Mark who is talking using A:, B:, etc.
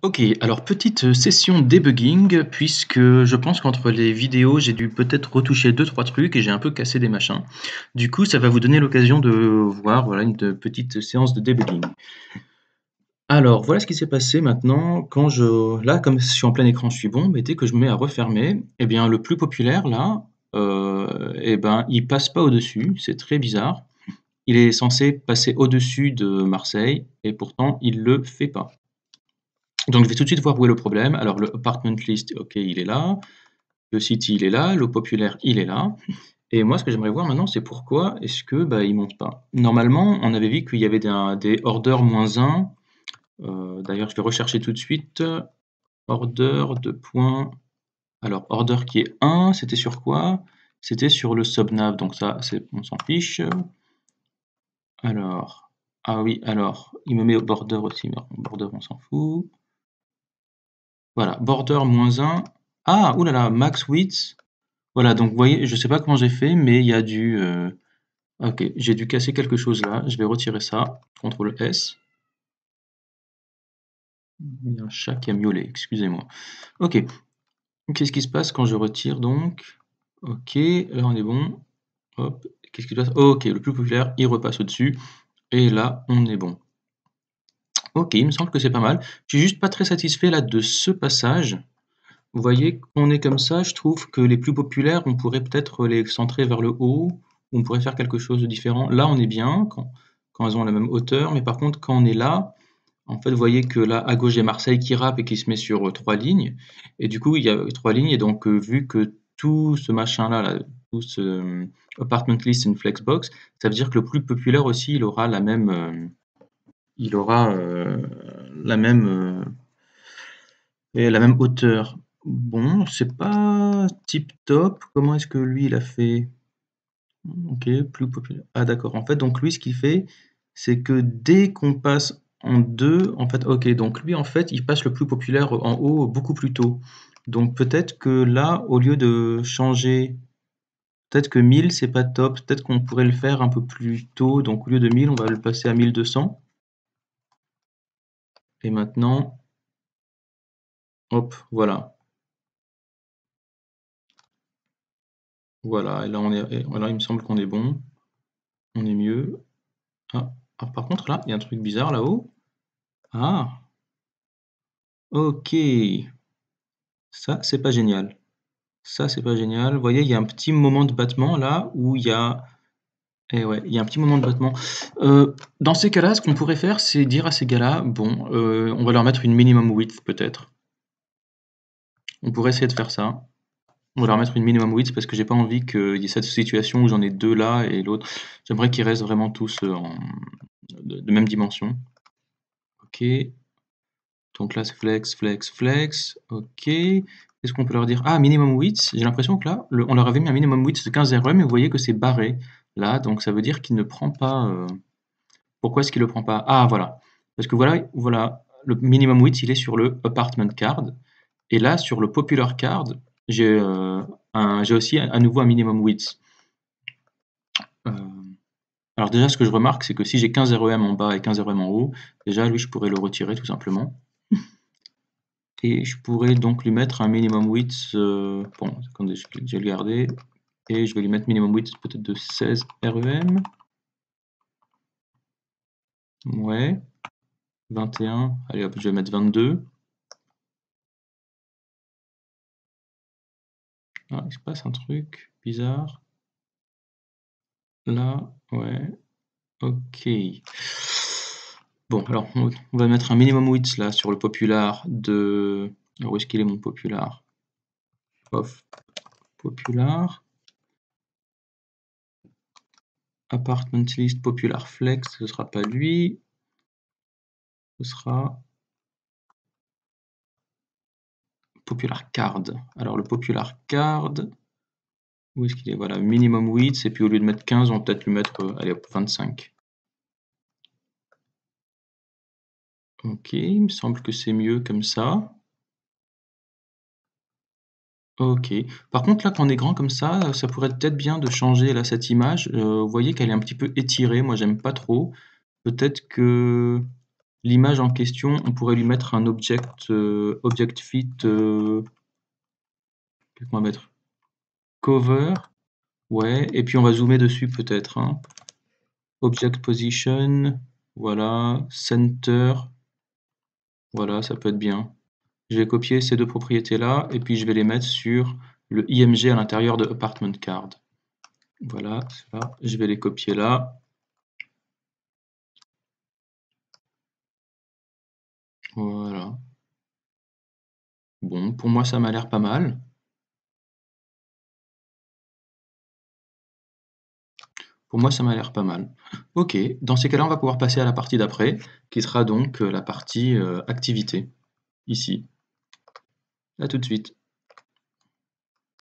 A: Ok, alors petite session debugging, puisque je pense qu'entre les vidéos, j'ai dû peut-être retoucher deux trois trucs et j'ai un peu cassé des machins. Du coup, ça va vous donner l'occasion de voir voilà, une petite séance de debugging. Alors, voilà ce qui s'est passé maintenant quand je... Là, comme je suis en plein écran, je suis bon, mais dès que je me mets à refermer, eh bien, le plus populaire, là, eh ben, il passe pas au-dessus, c'est très bizarre. Il est censé passer au-dessus de Marseille, et pourtant, il le fait pas. Donc je vais tout de suite voir où est le problème. Alors le apartment list, ok, il est là. Le city, il est là. Le populaire, il est là. Et moi, ce que j'aimerais voir maintenant, c'est pourquoi est-ce que bah, il monte pas. Normalement, on avait vu qu'il y avait des orders -1. D'ailleurs, je vais rechercher tout de suite. Order de point. Alors, order qui est 1, c'était sur quoi? C'était sur le subnav, donc ça, on s'en fiche. Alors, ah oui, alors, il me met au border aussi, mais border, on s'en fout. Voilà, border -1. Ah, oulala, max width. Voilà, donc vous voyez, je sais pas comment j'ai fait, mais il y a ok, j'ai dû casser quelque chose là. Je vais retirer ça. CTRL S. Il y a un chat qui a miaulé, excusez-moi. Ok, qu'est-ce qui se passe quand je retire donc? Ok, là on est bon. Hop, qu'est-ce qui se passe? Ok, le plus populaire, il repasse au-dessus. Et là, on est bon. Ok, il me semble que c'est pas mal. Je suis juste pas très satisfait là de ce passage. Vous voyez, quand on est comme ça, je trouve que les plus populaires, on pourrait peut-être les centrer vers le haut, on pourrait faire quelque chose de différent. Là, on est bien quand elles ont la même hauteur, mais par contre, quand on est là, en fait, vous voyez que là, à gauche, il y a Marseille qui rappe et qui se met sur 3 lignes. Et du coup, il y a 3 lignes, et donc, vu que tout ce machin-là, là, tout ce apartment list and flexbox, ça veut dire que le plus populaire aussi, il aura il aura la même hauteur. Bon, c'est pas tip top. Comment est-ce que lui il a fait? Ok, plus populaire. Ah d'accord. En fait, donc lui, ce qu'il fait, c'est que dès qu'on passe en deux, en fait, ok, donc lui, en fait, il passe le plus populaire en haut beaucoup plus tôt. Donc peut-être que là, au lieu de changer, peut-être que 1000, c'est pas top. Peut-être qu'on pourrait le faire un peu plus tôt. Donc au lieu de 1000, on va le passer à 1200. Et maintenant, hop, voilà. Voilà, et là, voilà, il me semble qu'on est bon. On est mieux. Ah, alors par contre, là, il y a un truc bizarre là-haut. Ah, ok. Ça, c'est pas génial. Ça, c'est pas génial. Vous voyez, il y a un petit moment de battement là où il y a... Eh ouais, il y a un petit moment de battement. Dans ces cas-là, ce qu'on pourrait faire, c'est dire à ces gars-là, bon, on va leur mettre une minimum width peut-être. On pourrait essayer de faire ça. On va leur mettre une minimum width parce que j'ai pas envie qu'il y ait cette situation où j'en ai deux là et l'autre. J'aimerais qu'ils restent vraiment tous de même dimension. Ok. Donc là, c'est flex, flex, flex. Ok. Qu'est-ce qu'on peut leur dire? Ah, minimum width. J'ai l'impression que là, on leur avait mis un minimum width de 15 RM, mais vous voyez que c'est barré. Là, donc ça veut dire qu'il ne prend pas. Pourquoi est-ce qu'il ne le prend pas? Ah, voilà. Parce que voilà, le minimum width, il est sur le apartment card. Et là, sur le popular card, j'ai aussi à nouveau un minimum width. Euh, alors déjà, ce que je remarque, c'est que si j'ai 15 RM en bas et 15 RM en haut, déjà, lui, je pourrais le retirer tout simplement. Et je pourrais donc lui mettre un minimum width, bon, attendez, je vais le garder, et je vais lui mettre minimum width peut-être de 16 REM. Ouais, 21, allez hop, je vais mettre 22. Ah, il se passe un truc bizarre. Là, ouais, ok. Bon, alors on va mettre un minimum width là sur le popular de... Alors, où est-ce qu'il est mon popular? Off, popular. Apartment list popular flex, ce sera pas lui. Ce sera popular card. Alors le popular card, où est-ce qu'il est? Voilà, minimum width, et puis au lieu de mettre 15, on va peut-être lui mettre, allez hop, 25. Ok, il me semble que c'est mieux comme ça. Ok. Par contre, là, quand on est grand comme ça pourrait être peut-être bien de changer là cette image. Vous voyez qu'elle est un petit peu étirée. Moi, j'aime pas trop. Peut-être que l'image en question, on pourrait lui mettre un object fit, qu'est-ce qu'on va mettre? Cover, ouais, et puis on va zoomer dessus peut-être, hein. Object position, voilà, center, voilà, ça peut être bien. Je vais copier ces deux propriétés-là, et puis je vais les mettre sur le IMG à l'intérieur de apartment card. Voilà, ça, je vais les copier là. Voilà. Bon, pour moi, ça m'a l'air pas mal. Pour moi, ça m'a l'air pas mal. Ok, dans ces cas-là, on va pouvoir passer à la partie d'après, qui sera donc la partie activité, ici. À tout de suite.